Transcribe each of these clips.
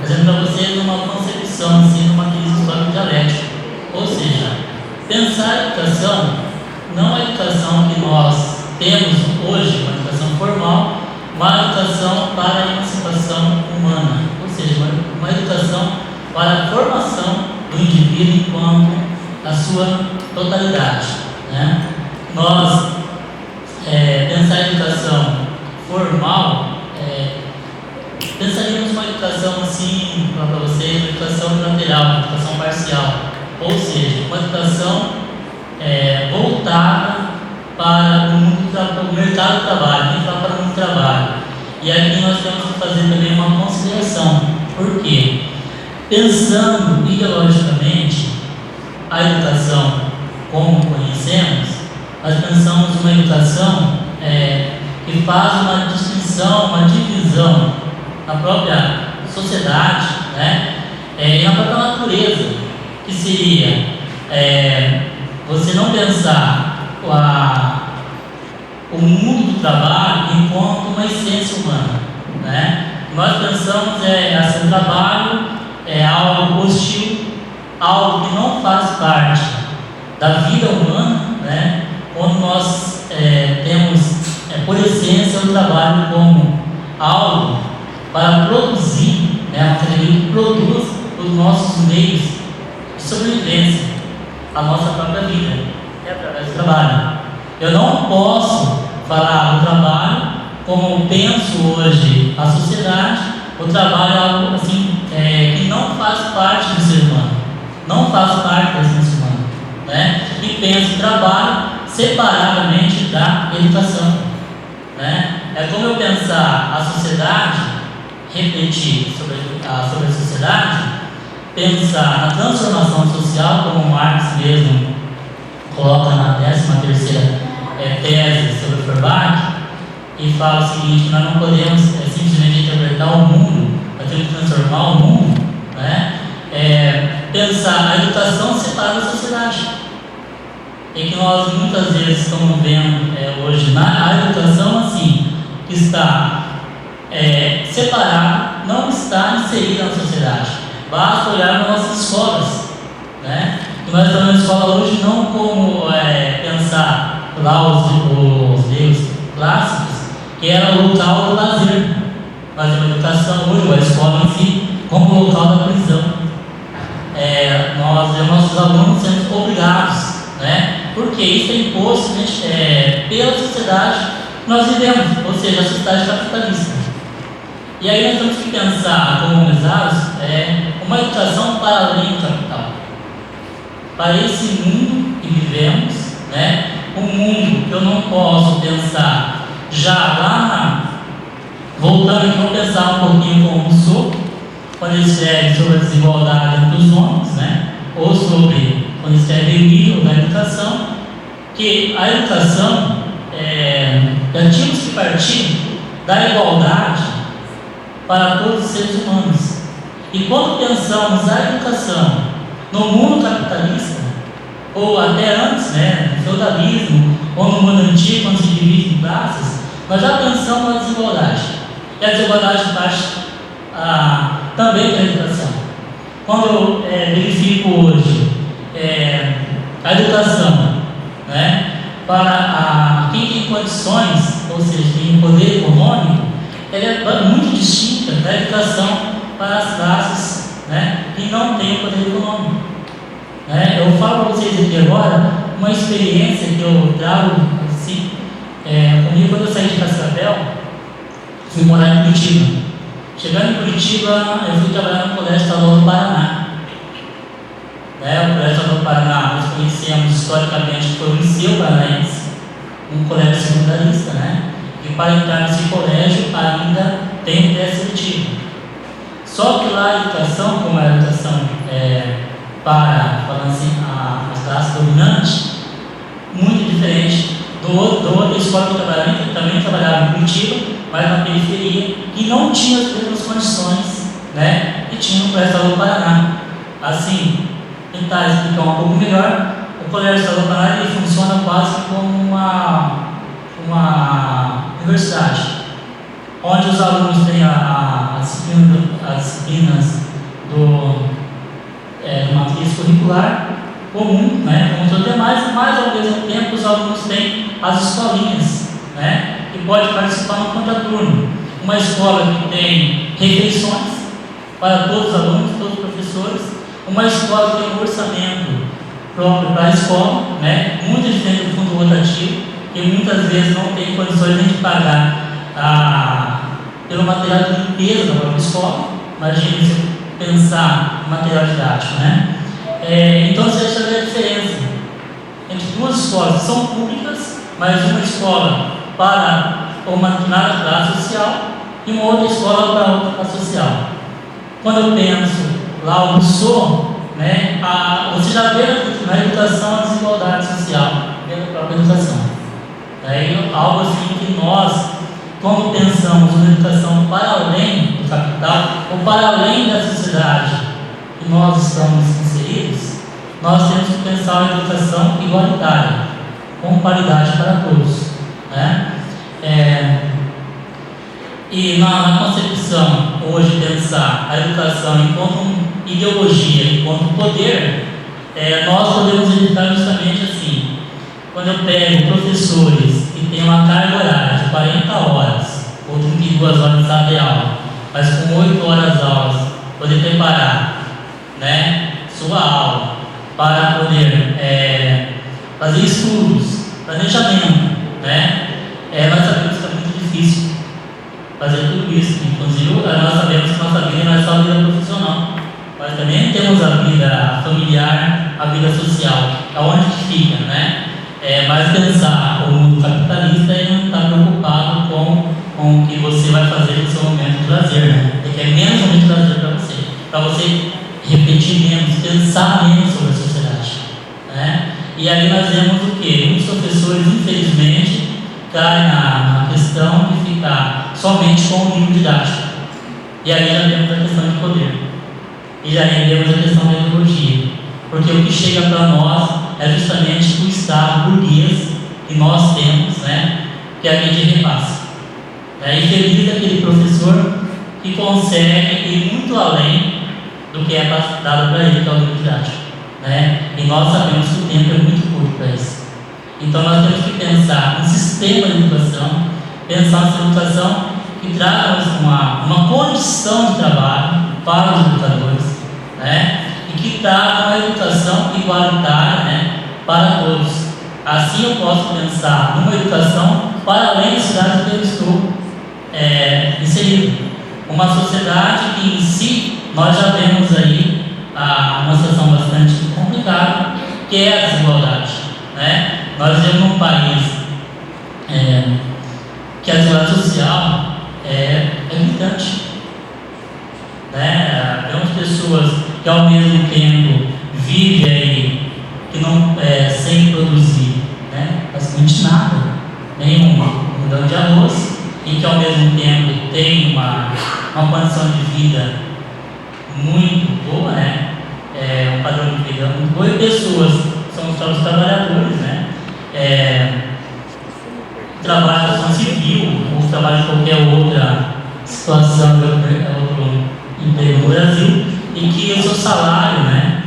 trazendo para vocês uma concepção, assim, uma crise histórico-dialética. Ou seja, pensar a educação não é a educação que nós temos hoje, uma educação formal, uma educação para a emancipação humana, ou seja, uma educação para a formação do indivíduo enquanto a sua totalidade, né? Nós pensar a educação formal, pensaríamos uma educação assim, para vocês, uma educação unilateral, uma educação parcial, ou seja, uma educação voltada para o mercado do trabalho, nem falar para o mundo do trabalho. E aqui nós temos que fazer também uma consideração. Por quê? Pensando ideologicamente a educação como conhecemos, nós pensamos uma educação que faz uma distinção, uma divisão na própria sociedade, né? E na própria natureza, que seria você não pensar o mundo do trabalho enquanto uma essência humana, né? Nós pensamos assim, o trabalho é algo hostil, algo que não faz parte da vida humana, né? Quando nós temos por essência o trabalho como algo para produzir, né? Um que produz os nossos meios de sobrevivência, a nossa própria vida, através do trabalho. Eu não posso falar do trabalho como penso hoje a sociedade. O trabalho é algo assim que não faz parte do ser humano, não faz parte da essência humana, né? E penso o trabalho separadamente da educação, né? É como eu pensar a sociedade, refletir sobre a sociedade, pensar na transformação social, como Marx mesmo coloca na 13ª tese sobre Feuerbach, e fala o seguinte: nós não podemos simplesmente interpretar o mundo, nós temos que transformar o mundo, né? Pensar a educação separada da sociedade, e que nós muitas vezes estamos vendo hoje na educação assim, que está separada, não está inserida na sociedade. Basta olhar nas nossas escolas, né? E nós estamos na escola hoje não como pensar lá os livros clássicos, que era o local do lazer, mas a educação hoje, a escola em si, como o local da prisão. Nossos alunos sendo obrigados, né? Porque isso é imposto pela sociedade que nós vivemos, ou seja, a sociedade capitalista. E aí nós temos que pensar, como humanizados, uma educação para além do capital, para esse mundo que vivemos, né? Um mundo que eu não posso pensar já lá voltando aqui, vamos pensar um pouquinho com o Rousseau, quando ele escreve sobre a desigualdade entre os homens, né? Ou sobre quando ele escreve o nível da educação, que a educação já tínhamos que partir da igualdade para todos os seres humanos. E quando pensamos a educação no mundo capitalista, ou até antes, né, no feudalismo, ou no mundo antigo, quando se divide em classes, nós já pensamos na desigualdade. E a desigualdade parte também da educação. Quando eu verifico hoje a educação, né, para quem tem condições, ou seja, tem poder econômico, ela é muito distinta da educação para as classes, né, que não têm poder econômico. Eu falo para vocês aqui agora uma experiência que eu trago assim, comigo quando eu saí de Cascavel, fui morar em Curitiba. Chegando em Curitiba, eu fui trabalhar no Colégio Estadual do Paraná. O Colégio Estadual do Paraná, nós conhecemos historicamente que foi o Liceu Paranaense, um colégio secundarista, né? E para entrar nesse colégio ainda tem teste seletivo. Só que lá a educação, como é a educação para, falando assim, as classes dominantes, muito diferente do outra escola que eu trabalhava, que também trabalhava em Curitiba, mas na periferia, e não tinha as mesmas condições, né, que tinha no Colégio Estadual do Paraná. Assim, tentar explicar um pouco melhor, o Colégio Estadual do Paraná ele funciona quase como uma universidade, onde os alunos têm as disciplinas curricular comum, né, como os demais, mas ao mesmo tempo os alunos têm as escolinhas, né, que pode participar no contraturno. Uma escola que tem refeições para todos os alunos, todos os professores, uma escola que tem um orçamento próprio para a escola, né, muito diferente do fundo rotativo, que muitas vezes não tem condições nem de pagar pelo material de limpeza da própria escola. Imagine se pensar em material didático, né? Então você deixa ver a diferença entre duas escolas que são públicas, mas uma escola para uma determinada classe social e uma outra escola para outra classe social. Quando eu penso lá o Rousseau, né, você já vê na educação a desigualdade social dentro da própria educação. Daí algo assim que nós, quando pensamos na educação para além do capital ou para além da sociedade que nós estamos inseridos, nós temos que pensar a educação igualitária, com qualidade para todos, né? E na concepção hoje pensar a educação enquanto ideologia, enquanto poder, nós podemos editar justamente assim. Quando eu pego professores que têm uma carga horária de 40 horas ou 32 horas de sala de aula, mas com 8 horas de aulas, poder preparar, né, sua aula para poder fazer estudos, planejamento, né? Nós sabemos que é muito difícil fazer tudo isso. Inclusive, nós sabemos que nossa vida não é só a vida profissional, mas também temos a vida familiar, a vida social, aonde que fica, né? Mas pensar o mundo capitalista, ele não está preocupado com o que você vai fazer no seu momento de lazer, né? Ele quer menos momento de lazer para você repetir menos, pensar menos sobre a sociedade, né? E aí nós vemos o quê? Muitos professores, infelizmente, caem na questão de ficar somente com o livro didático. E aí já temos a questão de poder. E já temos a questão da ideologia. Porque o que chega para nós é justamente o Estado burguês que nós temos, né? Que a gente repassa. E feliz aquele professor que consegue ir muito além do que é dado para ele, que é o livro didático, né? E nós sabemos que o tempo é muito curto para isso. Então nós temos que pensar no sistema de educação, pensar nessa educação que traz uma condição de trabalho para os educadores, né? E que traga uma educação igualitária, né, para todos. Assim eu posso pensar numa educação para além da cidade que eu estou inserido. Uma sociedade que em si nós já vemos aí uma situação bastante complicada, que é a desigualdade, né? Nós vivemos num país que a desigualdade social é gritante, né? Vemos pessoas que ao mesmo tempo vivem aí, que não sem produzir, né, basicamente nada, nem um grão de arroz, e que ao mesmo tempo tem uma condição de vida muito boa, né? Um padrão de vida muito bom, e pessoas são os próprios trabalhadores, né? Trabalho na construção civil, ou trabalho em qualquer outra situação, outro emprego no Brasil, em que o seu salário, né,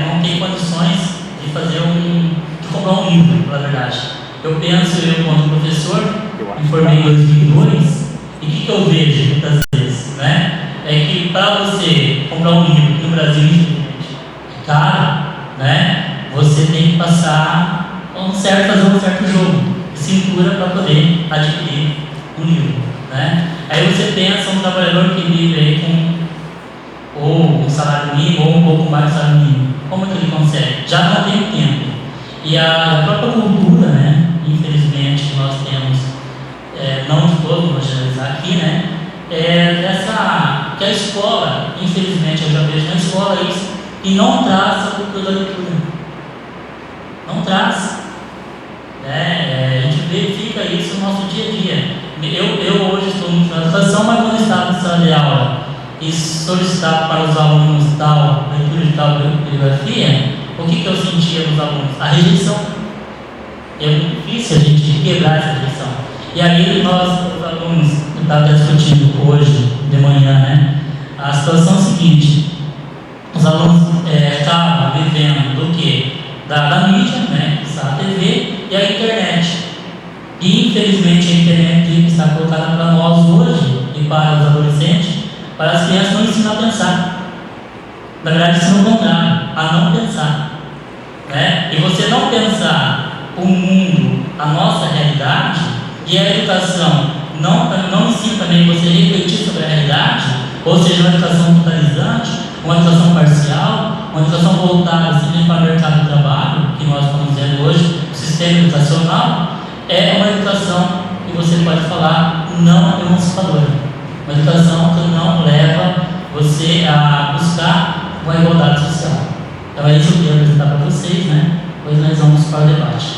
não tem condições de fazer de comprar um livro, na verdade. Eu penso, como professor, me formei em 2002, e o que eu vejo muitas vezes, né? É que para você comprar um livro, que no Brasil infelizmente é caro, né, você tem que passar fazer um certo jogo de cintura para poder adquirir um livro, né? Aí você pensa um trabalhador que vive aí com ou um salário mínimo ou um pouco mais de salário mínimo, como que ele consegue? Já não tem tempo. E a própria cultura, né, infelizmente, que nós temos, não de todo, vou generalizar aqui, né, que a escola, infelizmente, eu já vejo na escola isso, e não traz a cultura da leitura. Não traz. A gente verifica isso no nosso dia a dia. Eu hoje estou na educação, mas quando estava em sala de aula e solicitava para os alunos tal leitura de tal bibliografia, o que eu sentia nos alunos? A rejeição. É muito difícil a gente quebrar essa rejeição. E aí nós, os alunos, eu estava discutindo hoje de manhã, né? A situação é a seguinte: os alunos estavam vivendo do que? Da mídia, né? A TV e a internet. E infelizmente a internet que está colocada para nós hoje e para os adolescentes, para as crianças não ensinam a pensar. Na verdade, ensina o contrário, a não pensar. Né? E você não pensar o mundo, a nossa realidade, e a educação não ensina também você refletir sobre a realidade, ou seja, uma educação totalizante, uma educação parcial, uma educação voltada simplesmente para o mercado de trabalho, que nós estamos vendo hoje, o sistema educacional, é uma educação que você pode falar não emancipadora, uma educação que não leva você a buscar uma igualdade social. Então é isso que eu queria apresentar para vocês, né? Depois nós vamos para o debate.